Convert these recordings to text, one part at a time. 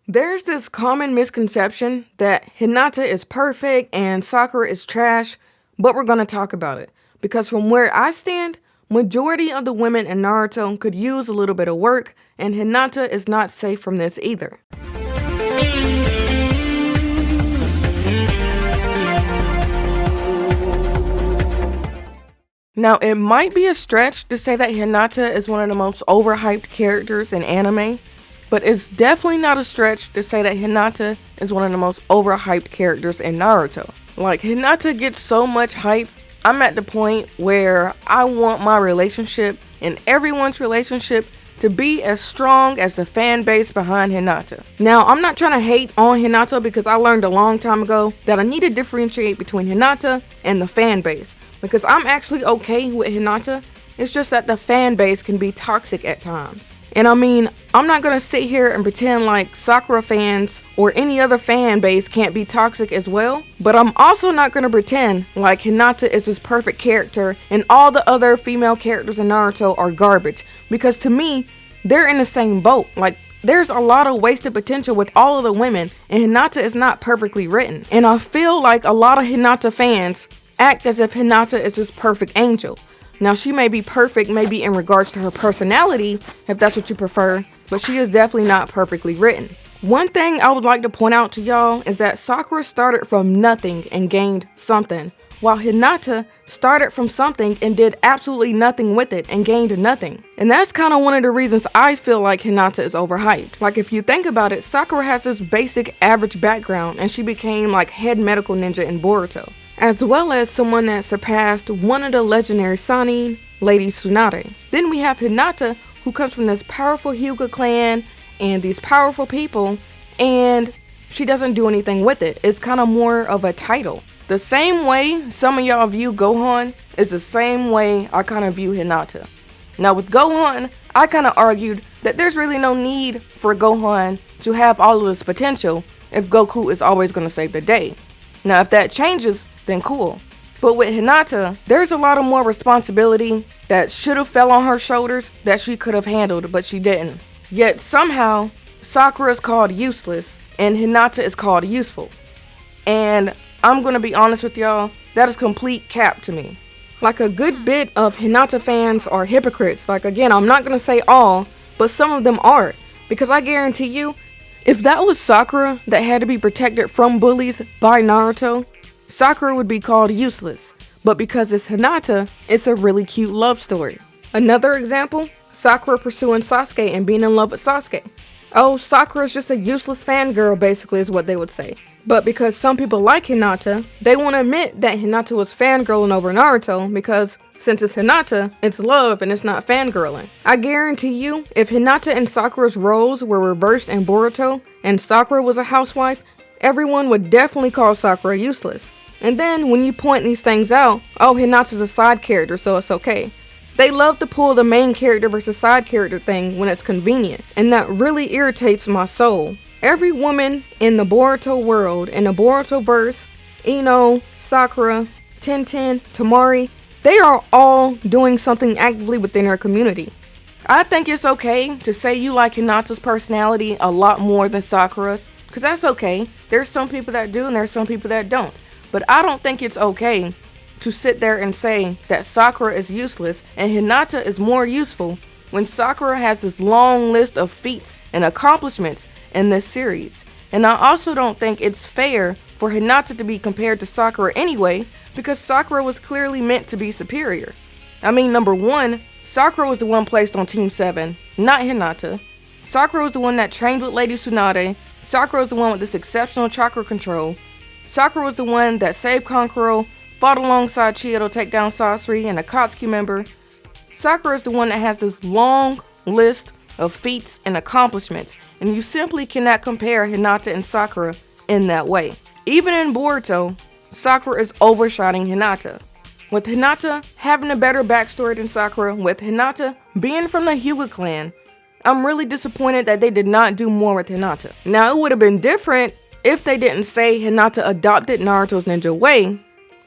There's this common misconception that Hinata is perfect and Sakura is trash, but we're gonna talk about it. Because from where I stand, majority of the women in Naruto could use a little bit of work, and Hinata is not safe from this either. Now, it might be a stretch to say that Hinata is one of the most overhyped characters in anime, but it's definitely not a stretch to say that Hinata is one of the most overhyped characters in Naruto. Like, Hinata gets so much hype, I'm at the point where I want my relationship and everyone's relationship to be as strong as the fan base behind Hinata. Now, I'm not trying to hate on Hinata because I learned a long time ago that I need to differentiate between Hinata and the fan base. Because I'm actually okay with Hinata, it's just that the fan base can be toxic at times. And I mean, I'm not gonna sit here and pretend like Sakura fans or any other fan base can't be toxic as well, but I'm also not gonna pretend like Hinata is this perfect character and all the other female characters in Naruto are garbage, because to me, they're in the same boat. Like, there's a lot of wasted potential with all of the women, and Hinata is not perfectly written. And I feel like a lot of Hinata fans act as if Hinata is this perfect angel. Now, she may be perfect maybe in regards to her personality, if that's what you prefer, but she is definitely not perfectly written. One thing I would like to point out to y'all is that Sakura started from nothing and gained something, while Hinata started from something and did absolutely nothing with it and gained nothing. And that's kind of one of the reasons I feel like Hinata is overhyped. Like, if you think about it, Sakura has this basic average background and she became like head medical ninja in Boruto, as well as someone that surpassed one of the legendary Sannin, Lady Tsunade. Then we have Hinata, who comes from this powerful Hyuga clan and these powerful people, and she doesn't do anything with it. It's kind of more of a title. The same way some of y'all view Gohan is the same way I kind of view Hinata. Now with Gohan, I kind of argued that there's really no need for Gohan to have all of his potential if Goku is always going to save the day. Now if that changes, then cool. But with Hinata, there's a lot of more responsibility that should have fell on her shoulders that she could have handled, but she didn't. Yet somehow, Sakura is called useless and Hinata is called useful. And I'm gonna be honest with y'all, that is complete cap to me. Like, a good bit of Hinata fans are hypocrites. Like, again, I'm not gonna say all, but some of them are. Because I guarantee you, if that was Sakura that had to be protected from bullies by Naruto, Sakura would be called useless, but because it's Hinata, it's a really cute love story. Another example, Sakura pursuing Sasuke and being in love with Sasuke. Oh, Sakura's just a useless fangirl, basically is what they would say. But because some people like Hinata, they won't admit that Hinata was fangirling over Naruto, because since it's Hinata, it's love and it's not fangirling. I guarantee you, if Hinata and Sakura's roles were reversed in Boruto, and Sakura was a housewife, everyone would definitely call Sakura useless. And then when you point these things out, oh, Hinata's a side character, so it's okay. They love to pull the main character versus side character thing when it's convenient, and that really irritates my soul. Every woman in the Boruto world, in the Boruto verse, Ino, Sakura, Tenten, Tamari, they are all doing something actively within their community. I think it's okay to say you like Hinata's personality a lot more than Sakura's, because that's okay. There's some people that do and there's some people that don't. But I don't think it's okay to sit there and say that Sakura is useless and Hinata is more useful when Sakura has this long list of feats and accomplishments in this series. And I also don't think it's fair for Hinata to be compared to Sakura anyway, because Sakura was clearly meant to be superior. I mean, number one, Sakura was the one placed on Team 7, not Hinata. Sakura was the one that trained with Lady Tsunade. Sakura was the one with this exceptional chakra control. Sakura was the one that saved Kankuro, fought alongside Chio to take down Sasori and a Akatsuki member. Sakura is the one that has this long list of feats and accomplishments, and you simply cannot compare Hinata and Sakura in that way. Even in Boruto, Sakura is overshadowing Hinata. With Hinata having a better backstory than Sakura, with Hinata being from the Hyuga clan, I'm really disappointed that they did not do more with Hinata. Now, it would have been different if they didn't say Hinata adopted Naruto's ninja way,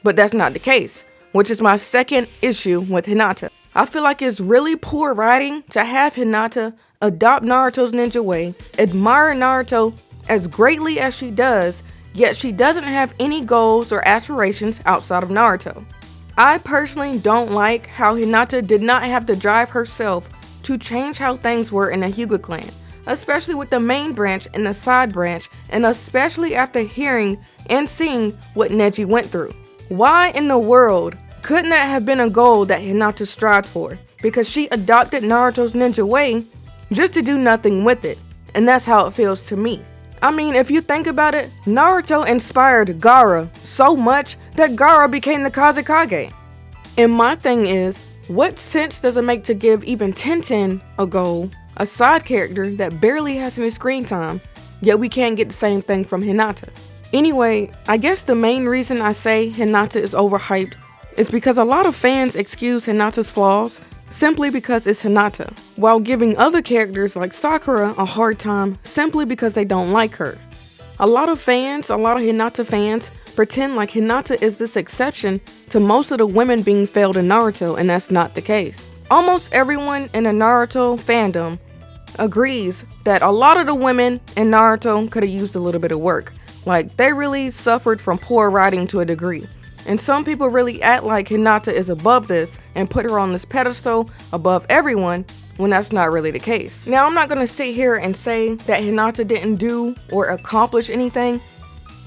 but that's not the case, which is my second issue with Hinata. I feel like it's really poor writing to have Hinata adopt Naruto's ninja way, admire Naruto as greatly as she does, yet she doesn't have any goals or aspirations outside of Naruto. I personally don't like how Hinata did not have to drive herself to change how things were in the Hyuga clan, especially with the main branch and the side branch, and especially after hearing and seeing what Neji went through. Why in the world couldn't that have been a goal that Hinata strived for? Because she adopted Naruto's ninja way just to do nothing with it, and that's how it feels to me. I mean, if you think about it, Naruto inspired Gaara so much that Gaara became the Kazekage. And my thing is, what sense does it make to give even Tenten a goal, a side character that barely has any screen time, yet we can't get the same thing from Hinata? Anyway, I guess the main reason I say Hinata is overhyped is because a lot of fans excuse Hinata's flaws simply because it's Hinata, while giving other characters like Sakura a hard time simply because they don't like her. A lot of Hinata fans, pretend like Hinata is this exception to most of the women being failed in Naruto, and that's not the case. Almost everyone in the Naruto fandom agrees that a lot of the women in Naruto could have used a little bit of work. Like, they really suffered from poor writing to a degree. And some people really act like Hinata is above this and put her on this pedestal above everyone, when that's not really the case. Now, I'm not gonna sit here and say that Hinata didn't do or accomplish anything,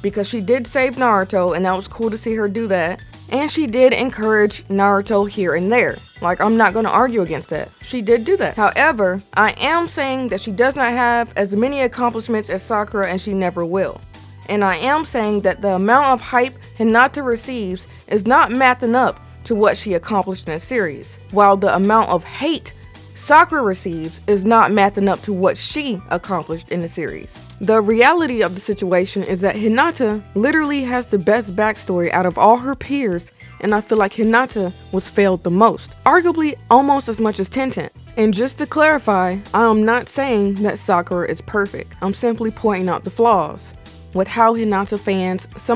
because she did save Naruto, and that was cool to see her do that. And she did encourage Naruto here and there. Like, I'm not gonna argue against that. She did do that. However, I am saying that she does not have as many accomplishments as Sakura, and she never will. And I am saying that the amount of hype Hinata receives is not mathing up to what she accomplished in the series, while the amount of hate Sakura receives is not mathing up to what she accomplished in the series. The reality of the situation is that Hinata literally has the best backstory out of all her peers, and I feel like Hinata was failed the most, arguably almost as much as Tenten. And just to clarify, I am not saying that Sakura is perfect. I'm simply pointing out the flaws with how some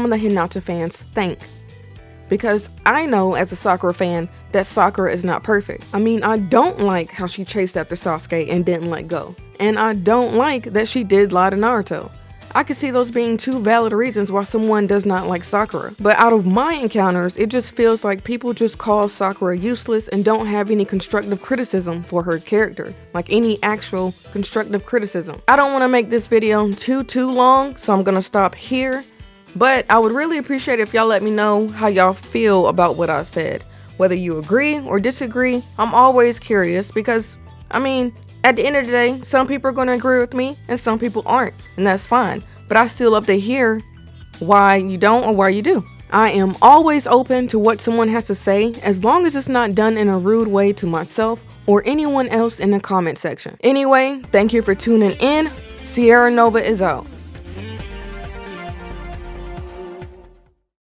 of the Hinata fans think. Because I know as a Sakura fan that Sakura is not perfect. I mean, I don't like how she chased after Sasuke and didn't let go. And I don't like that she did lie to Naruto. I could see those being two valid reasons why someone does not like Sakura. But out of my encounters, it just feels like people just call Sakura useless and don't have any constructive criticism for her character. Like any actual constructive criticism. I don't want to make this video too long, so I'm gonna stop here. But I would really appreciate it if y'all let me know how y'all feel about what I said. Whether you agree or disagree, I'm always curious because, I mean, at the end of the day, some people are going to agree with me and some people aren't, and that's fine. But I still love to hear why you don't or why you do. I am always open to what someone has to say, as long as it's not done in a rude way to myself or anyone else in the comment section. Anyway, thank you for tuning in. Sierra Nova is out.